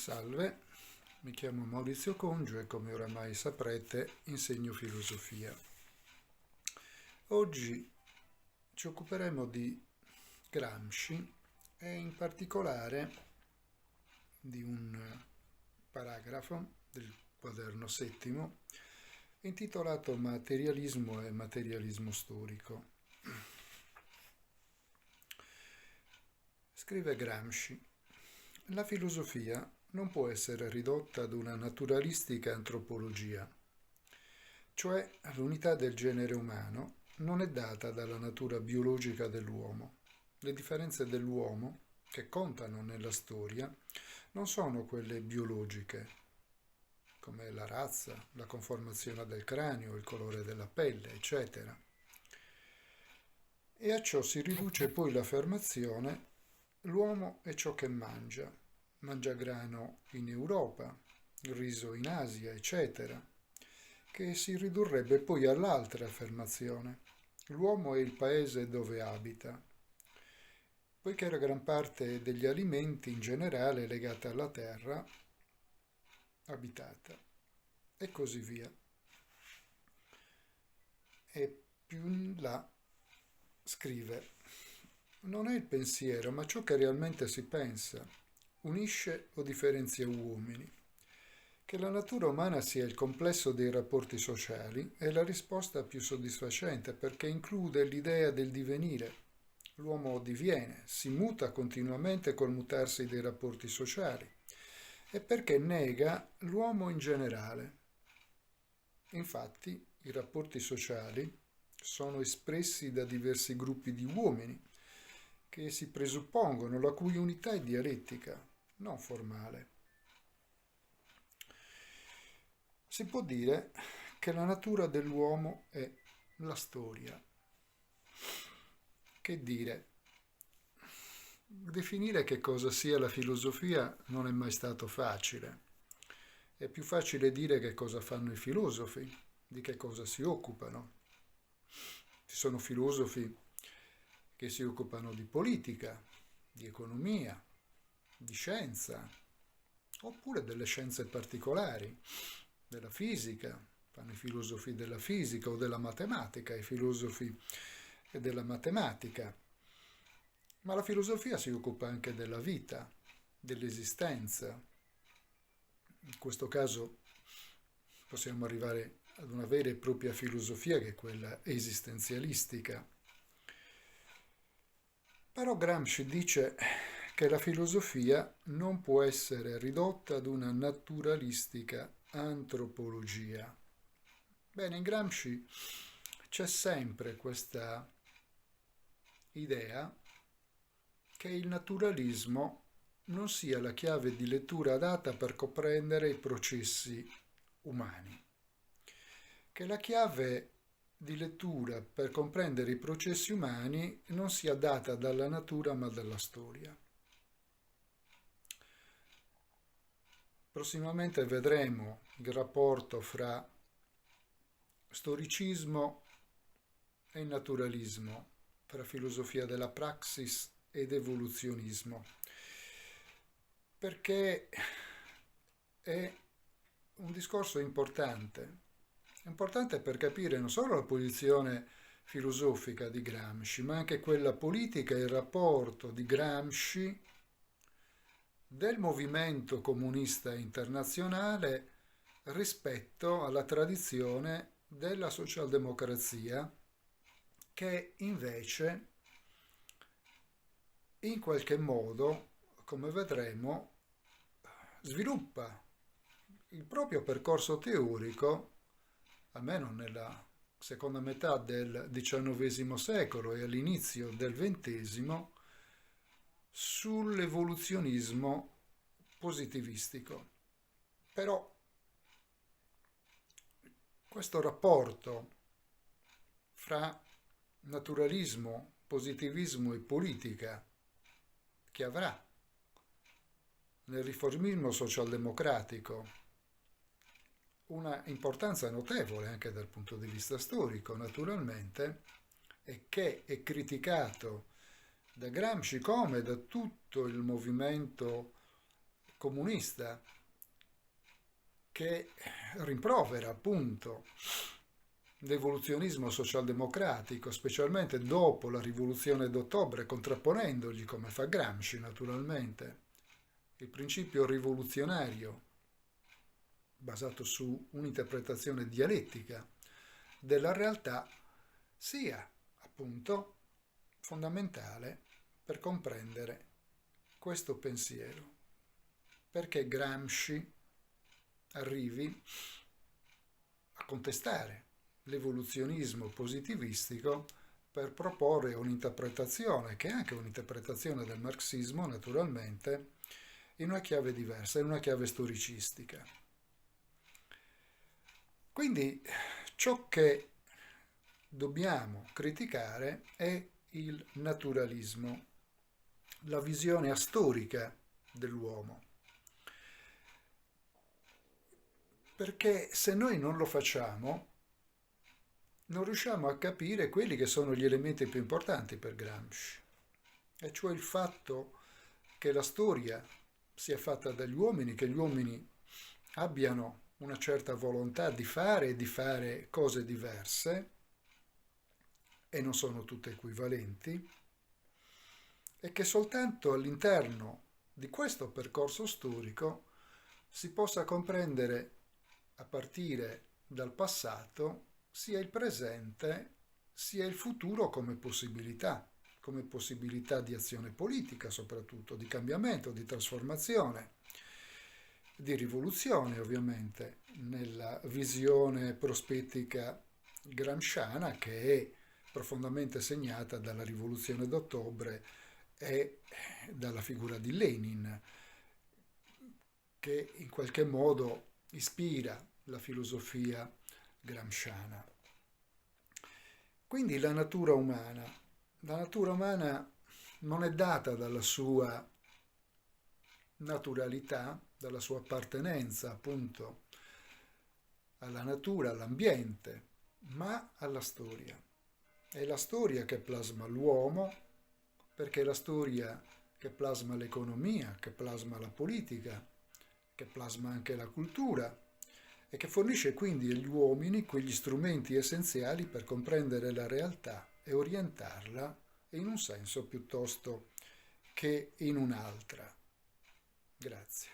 Salve, mi chiamo Maurizio Congio e come oramai saprete insegno filosofia. Oggi ci occuperemo di Gramsci e in particolare di un paragrafo del quaderno settimo intitolato Materialismo e materialismo storico. Scrive Gramsci: la filosofia non può essere ridotta ad una naturalistica antropologia, cioè l'unità del genere umano non è data dalla natura biologica dell'uomo. Le differenze dell'uomo che contano nella storia non sono quelle biologiche, come la razza, la conformazione del cranio, il colore della pelle, eccetera. E a ciò si riduce poi l'affermazione: l'uomo è ciò che mangia grano in Europa, riso in Asia, eccetera, che si ridurrebbe poi all'altra affermazione: l'uomo è il paese dove abita, poiché la gran parte degli alimenti in generale è legata alla terra abitata, e così via. E più in là scrive: non è il pensiero, ma ciò che realmente si pensa unisce o differenzia uomini. Che la natura umana sia il complesso dei rapporti sociali è la risposta più soddisfacente, perché include l'idea del divenire. L'uomo diviene, si muta continuamente col mutarsi dei rapporti sociali, e perché nega l'uomo in generale. Infatti, i rapporti sociali sono espressi da diversi gruppi di uomini che si presuppongono, la cui unità è dialettica, non formale. Si può dire che la natura dell'uomo è la storia. Che dire? Definire che cosa sia la filosofia non è mai stato facile. È più facile dire che cosa fanno i filosofi, di che cosa si occupano. Ci sono filosofi che si occupano di politica, di economia, di scienza, oppure delle scienze particolari, della fisica, fanno i filosofi della fisica, o della matematica, i filosofi della matematica. Ma la filosofia si occupa anche della vita, dell'esistenza. In questo caso possiamo arrivare ad una vera e propria filosofia, che è quella esistenzialistica. Però Gramsci dice che la filosofia non può essere ridotta ad una naturalistica antropologia. Bene, in Gramsci c'è sempre questa idea che il naturalismo non sia la chiave di lettura adatta per comprendere i processi umani, che la chiave di lettura per comprendere i processi umani non sia data dalla natura ma dalla storia. Prossimamente vedremo il rapporto fra storicismo e naturalismo, fra filosofia della praxis ed evoluzionismo, perché è un discorso importante per capire non solo la posizione filosofica di Gramsci, ma anche quella politica e il rapporto di Gramsci, del movimento comunista internazionale, rispetto alla tradizione della socialdemocrazia, che invece in qualche modo, come vedremo, sviluppa il proprio percorso teorico, almeno nella seconda metà del XIX secolo e all'inizio del XX, sull'evoluzionismo positivistico. Però questo rapporto fra naturalismo, positivismo e politica che avrà nel riformismo socialdemocratico una importanza notevole anche dal punto di vista storico, naturalmente, e che è criticato da Gramsci come da tutto il movimento comunista che rimprovera appunto l'evoluzionismo socialdemocratico, specialmente dopo la rivoluzione d'ottobre, contrapponendogli, come fa Gramsci naturalmente, il principio rivoluzionario basato su un'interpretazione dialettica della realtà, sia appunto fondamentale per comprendere questo pensiero, perché Gramsci arrivi a contestare l'evoluzionismo positivistico per proporre un'interpretazione, che è anche un'interpretazione del marxismo naturalmente, in una chiave diversa, in una chiave storicistica. Quindi ciò che dobbiamo criticare è il naturalismo, la visione astorica dell'uomo. Perché se noi non lo facciamo, non riusciamo a capire quelli che sono gli elementi più importanti per Gramsci, e cioè il fatto che la storia sia fatta dagli uomini, che gli uomini abbiano una certa volontà di fare cose diverse, e non sono tutte equivalenti, e che soltanto all'interno di questo percorso storico si possa comprendere, a partire dal passato, sia il presente sia il futuro come possibilità di azione politica, soprattutto di cambiamento, di trasformazione, di rivoluzione ovviamente, nella visione prospettica gramsciana, che è profondamente segnata dalla rivoluzione d'ottobre e dalla figura di Lenin, che in qualche modo ispira la filosofia gramsciana. Quindi la natura umana non è data dalla sua naturalità, dalla sua appartenenza appunto alla natura, all'ambiente, ma alla storia. È la storia che plasma l'uomo, perché è la storia che plasma l'economia, che plasma la politica, che plasma anche la cultura, e che fornisce quindi agli uomini quegli strumenti essenziali per comprendere la realtà e orientarla in un senso piuttosto che in un'altra. Grazie.